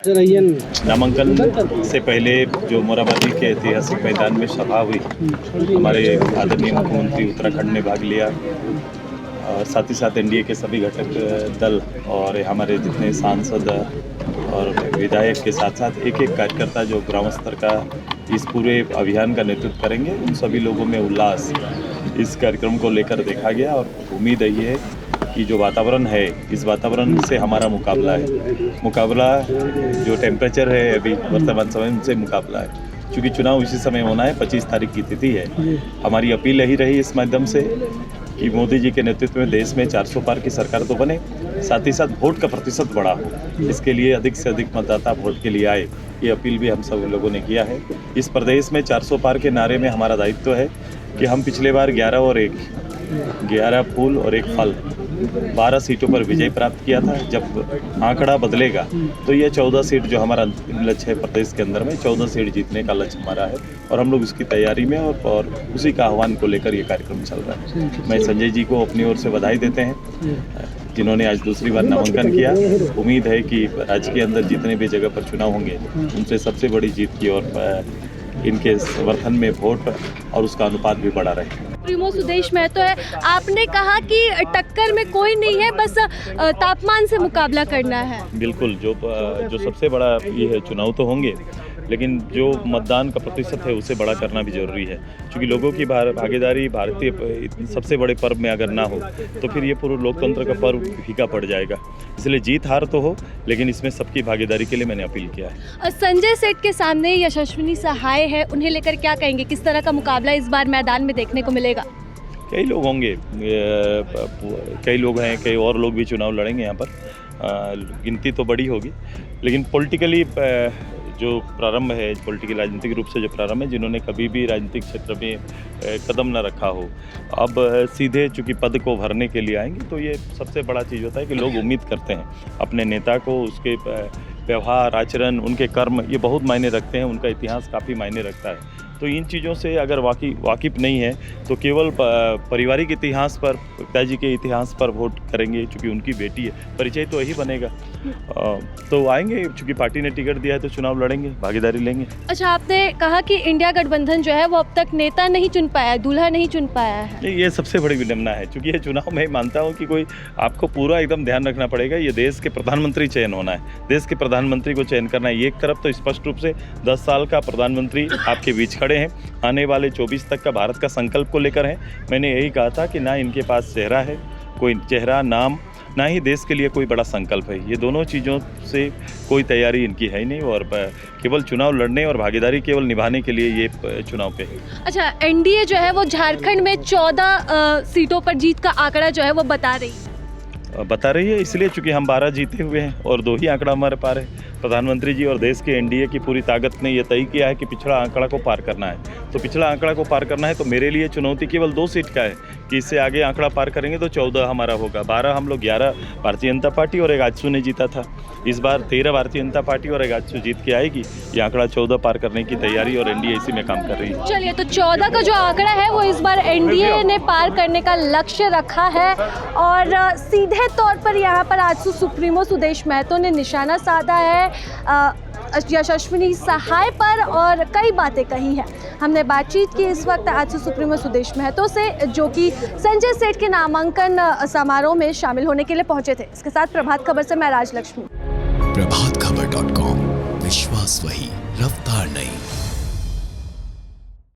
नामांकन से पहले जो मोराबादी के ऐतिहासिक मैदान में सभा हुई, हमारे आदरणीय मुख्यमंत्री उत्तराखंड ने भाग लिया। साथ ही साथ एनडीए के सभी घटक दल और हमारे जितने सांसद और विधायक के साथ साथ एक एक कार्यकर्ता जो ग्राम स्तर का इस पूरे अभियान का नेतृत्व करेंगे, उन सभी लोगों में उल्लास इस कार्यक्रम को लेकर देखा गया। और उम्मीद यही है कि जो वातावरण है, इस वातावरण से हमारा मुकाबला जो टेम्परेचर है अभी वर्तमान समय उनसे मुकाबला है। क्योंकि चुनाव इसी समय होना है, 25 तारीख की तिथि है। हमारी अपील यही रही इस माध्यम से कि मोदी जी के नेतृत्व में देश में 400 पार की सरकार तो बने, साथ ही साथ वोट का प्रतिशत बढ़ा हो। इसके लिए अधिक से अधिक मतदाता वोट के लिए आए, ये अपील भी हम सब लोगों ने किया है। इस प्रदेश में 400 पार के नारे में हमारा दायित्व है कि हम पिछले बार 11 फूल और 1 फल 12 सीटों पर विजय प्राप्त किया था। जब आंकड़ा बदलेगा तो ये 14 सीट जो हमारा अंतिम लक्ष्य है प्रदेश के अंदर में 14 सीट जीतने का लक्ष्य हमारा है और हम लोग उसकी तैयारी में और उसी का आह्वान को लेकर ये कार्यक्रम चल रहा है। मैं संजय जी को अपनी ओर से बधाई देते हैं जिन्होंने आज दूसरी बार नामांकन किया। उम्मीद है कि राज्य के अंदर जितने भी जगह पर चुनाव होंगे उनसे सबसे बड़ी जीत की और इनके समर्थन में वोट और उसका अनुपात भी बढ़ा रहे। सुप्रीमो सुदेश महतो है, आपने कहा कि टक्कर में कोई नहीं है, बस तापमान से मुकाबला करना है। बिल्कुल, जो सबसे बड़ा ये है, चुनाव तो होंगे लेकिन जो मतदान का प्रतिशत है उसे बड़ा करना भी जरूरी है। क्योंकि लोगों की भागीदारी भारतीय सबसे बड़े पर्व में अगर ना हो तो फिर ये पूरा लोकतंत्र का पर्व फीका पड़ जाएगा। इसलिए जीत हार तो हो, लेकिन इसमें सबकी भागीदारी के लिए मैंने अपील किया है। संजय सेठ के सामने यशस्विनी सहाय है, उन्हें लेकर क्या कहेंगे? किस तरह का मुकाबला इस बार मैदान में देखने को मिलेगा? कई लोग होंगे, कई लोग हैं, कई और लोग भी चुनाव लड़ेंगे यहाँ पर। गिनती तो बड़ी होगी, लेकिन पॉलिटिकली जो प्रारंभ है, पॉलिटिकल राजनीतिक रूप से जो प्रारंभ है, जिन्होंने कभी भी राजनीतिक क्षेत्र में कदम न रखा हो, अब सीधे चूँकि पद को भरने के लिए आएंगे, तो ये सबसे बड़ा चीज़ होता है कि लोग उम्मीद करते हैं अपने नेता को, उसके व्यवहार, आचरण, उनके कर्म, ये बहुत मायने रखते हैं, उनका इतिहास काफ़ी मायने रखता है। तो इन चीज़ों से अगर वाकिफ़ नहीं है तो केवल पारिवारिक इतिहास पर, पिताजी के इतिहास पर वोट करेंगे चूँकि उनकी बेटी है, परिचय तो यही बनेगा। तो आएंगे, चूँकि पार्टी ने टिकट दिया है तो चुनाव लड़ेंगे, भागीदारी लेंगे। अच्छा, आपने कहा कि इंडिया गठबंधन जो है वो अब तक नेता नहीं चुन पाया, दूल्हा नहीं चुन पाया है। ये सबसे बड़ी विडंबना है, क्योंकि ये चुनाव मैं मानता हूँ कि कोई आपको पूरा एकदम ध्यान रखना पड़ेगा। ये देश के प्रधानमंत्री चयन होना है, देश के प्रधानमंत्री को चयन करना है। एक तरफ तो स्पष्ट रूप से 10 साल का प्रधानमंत्री आपके बीच खड़े हैं, आने वाले 24 तक का भारत का संकल्प को लेकर है। मैंने यही कहा था कि ना इनके पास चेहरा है, कोई चेहरा, नाम, ना ही देश के लिए कोई बड़ा संकल्प है। ये दोनों चीज़ों से कोई तैयारी इनकी है ही नहीं और केवल चुनाव लड़ने और भागीदारी केवल निभाने के लिए ये चुनाव पे है। अच्छा, एनडीए जो है वो झारखंड में 14 सीटों पर जीत का आंकड़ा जो है वो बता रही है, इसलिए चूँकि हम 12 जीते हुए हैं और 2 ही आंकड़ा हमारे पार है। प्रधानमंत्री जी और देश के एनडीए की पूरी ताकत ने यह तय किया है कि पिछड़ा आंकड़ा को पार करना है। तो पिछड़ा आंकड़ा को पार करना है तो मेरे लिए चुनौती केवल 2 सीट का है कि इससे आगे आंकड़ा पार करेंगे तो 14 हमारा होगा। 12 हम लोग, 11 भारतीय जनता पार्टी और एक आजसू ने जीता था। इस बार 13 भारतीय जनता पार्टी और एक आजसू जीत के आएगी। ये आंकड़ा 14 पार करने की तैयारी और एनडीए इसी में काम कर रही है। चलिए, तो 14 का जो आंकड़ा है वो इस बार एनडीए ने पार करने का लक्ष्य रखा है और सीधे तौर पर यहाँ पर आजसू सुप्रीमो सुदेश महतो ने निशाना साधा है यशस्विनी सहाय पर और कई बातें कही हैं। हमने बातचीत की इस वक्त आजसू सुप्रीमो सुदेश महतो से, जो कि संजय सेठ के नामांकन समारोह में शामिल होने के लिए पहुंचे थे। इसके साथ प्रभात खबर से मैं राजलक्ष्मी। प्रभातखबर.com, विश्वास वही, रफ्तार नहीं।